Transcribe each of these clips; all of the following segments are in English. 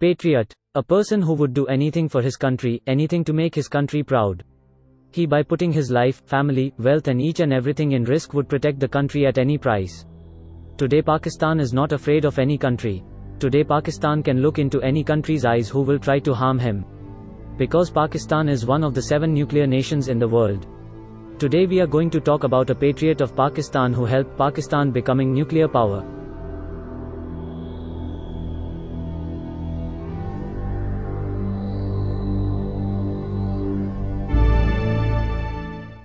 Patriot. A person who would do anything for his country, anything to make his country proud. He, by putting his life, family, wealth and each and everything in risk, would protect the country at any price. Today Pakistan is not afraid of any country. Today Pakistan can look into any country's eyes who will try to harm him. Because Pakistan is one of the 7 nuclear nations in the world. Today we are going to talk about a patriot of Pakistan who helped Pakistan becoming nuclear power.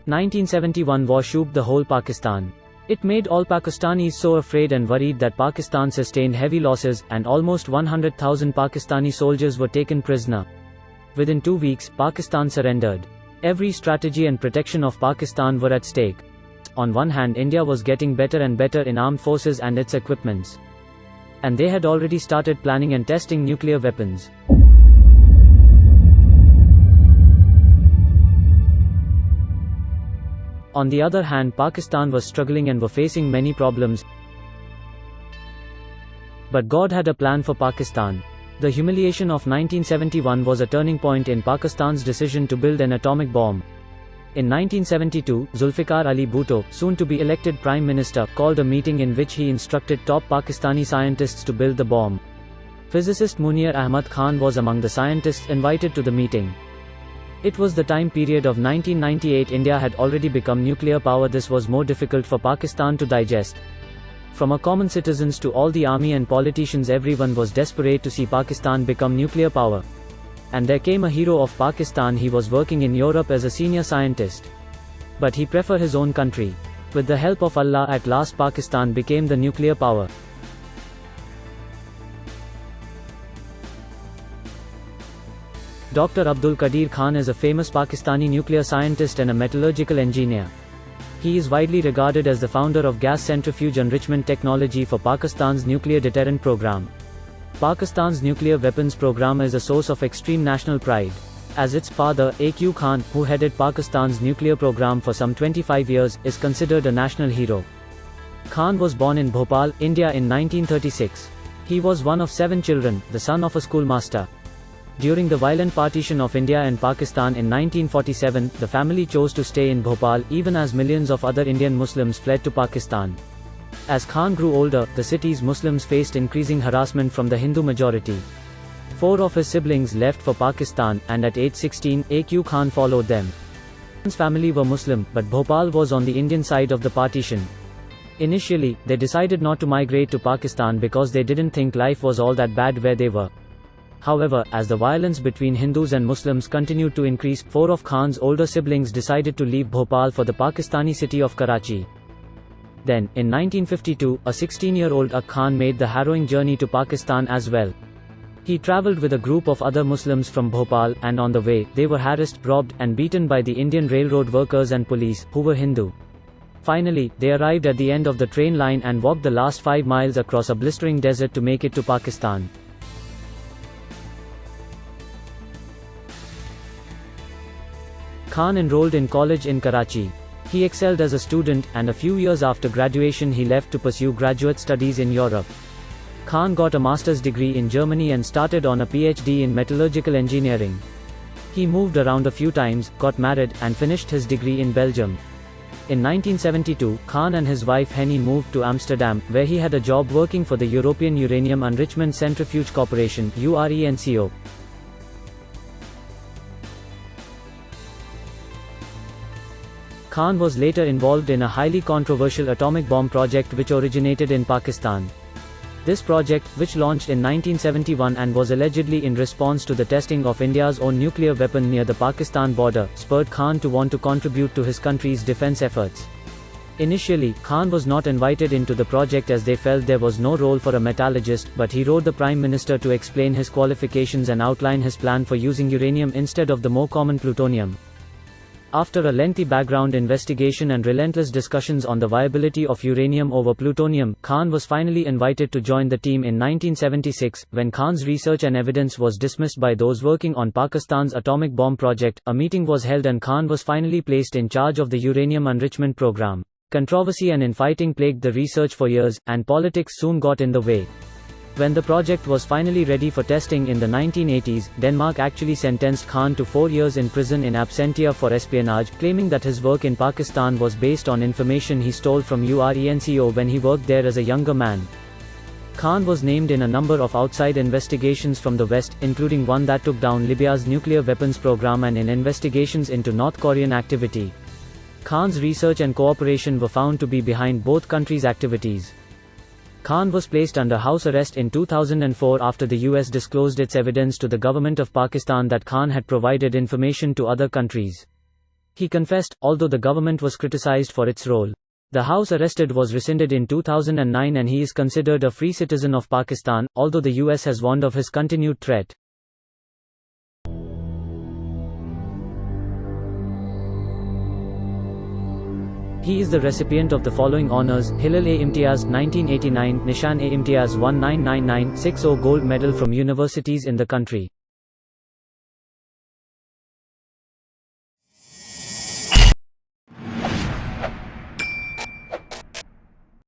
"1971 war shook the whole Pakistan. It made all Pakistanis so afraid and worried that Pakistan sustained heavy losses, and almost 100,000 Pakistani soldiers were taken prisoner. Within 2 weeks, Pakistan surrendered. Every strategy and protection of Pakistan were at stake. On one hand, India was getting better and better in armed forces and its equipments. And they had already started planning and testing nuclear weapons. On the other hand, Pakistan was struggling and were facing many problems. But God had a plan for Pakistan. The humiliation of 1971 was a turning point in Pakistan's decision to build an atomic bomb. In 1972, Zulfikar Ali Bhutto, soon to be elected Prime Minister, called a meeting in which he instructed top Pakistani scientists to build the bomb. Physicist Munir Ahmad Khan was among the scientists invited to the meeting. It was the time period of 1998. India had already become nuclear power. This was more difficult for Pakistan to digest. From a common citizens to all the army and politicians, everyone was desperate to see Pakistan become nuclear power. And there came a hero of Pakistan. He was working in Europe as a senior scientist. But he preferred his own country. With the help of Allah, at last Pakistan became the nuclear power. Dr. Abdul Qadir Khan is a famous Pakistani nuclear scientist and a metallurgical engineer. He is widely regarded as the founder of gas centrifuge enrichment technology for Pakistan's nuclear deterrent program. Pakistan's nuclear weapons program is a source of extreme national pride, as its father, A.Q. Khan, who headed Pakistan's nuclear program for some 25 years, is considered a national hero. Khan was born in Bhopal, India in 1936. He was one of 7 children, the son of a schoolmaster. During the violent partition of India and Pakistan in 1947, the family chose to stay in Bhopal, even as millions of other Indian Muslims fled to Pakistan. As Khan grew older, the city's Muslims faced increasing harassment from the Hindu majority. 4 of his siblings left for Pakistan, and at age 16, A.Q. Khan followed them. Khan's family were Muslim, but Bhopal was on the Indian side of the partition. Initially, they decided not to migrate to Pakistan because they didn't think life was all that bad where they were. However, as the violence between Hindus and Muslims continued to increase, 4 of Khan's older siblings decided to leave Bhopal for the Pakistani city of Karachi. Then, in 1952, a 16-year-old Ak Khan made the harrowing journey to Pakistan as well. He traveled with a group of other Muslims from Bhopal, and on the way, they were harassed, robbed, and beaten by the Indian railroad workers and police, who were Hindu. Finally, they arrived at the end of the train line and walked the last 5 miles across a blistering desert to make it to Pakistan. Khan enrolled in college in Karachi. He excelled as a student, and a few years after graduation he left to pursue graduate studies in Europe. Khan got a master's degree in Germany and started on a PhD in metallurgical engineering. He moved around a few times, got married, and finished his degree in Belgium. In 1972, Khan and his wife Henny moved to Amsterdam, where he had a job working for the European Uranium Enrichment Centrifuge Corporation (URENCO). Khan was later involved in a highly controversial atomic bomb project which originated in Pakistan. This project, which launched in 1971 and was allegedly in response to the testing of India's own nuclear weapon near the Pakistan border, spurred Khan to want to contribute to his country's defense efforts. Initially, Khan was not invited into the project as they felt there was no role for a metallurgist, but he wrote the Prime Minister to explain his qualifications and outline his plan for using uranium instead of the more common plutonium. After a lengthy background investigation and relentless discussions on the viability of uranium over plutonium, Khan was finally invited to join the team in 1976. When Khan's research and evidence was dismissed by those working on Pakistan's atomic bomb project, a meeting was held and Khan was finally placed in charge of the uranium enrichment program. Controversy and infighting plagued the research for years, and politics soon got in the way. When the project was finally ready for testing in the 1980s, Denmark actually sentenced Khan to 4 years in prison in absentia for espionage, claiming that his work in Pakistan was based on information he stole from URENCO when he worked there as a younger man. Khan was named in a number of outside investigations from the West, including one that took down Libya's nuclear weapons program and in investigations into North Korean activity. Khan's research and cooperation were found to be behind both countries' activities. Khan was placed under house arrest in 2004 after the US disclosed its evidence to the government of Pakistan that Khan had provided information to other countries. He confessed, although the government was criticized for its role. The house arrested was rescinded in 2009 and he is considered a free citizen of Pakistan, although the US has warned of his continued threat. He is the recipient of the following honors: Hilal A. Imtiaz 1989, Nishan A. Imtiaz 1999, 6-0 gold medal from universities in the country.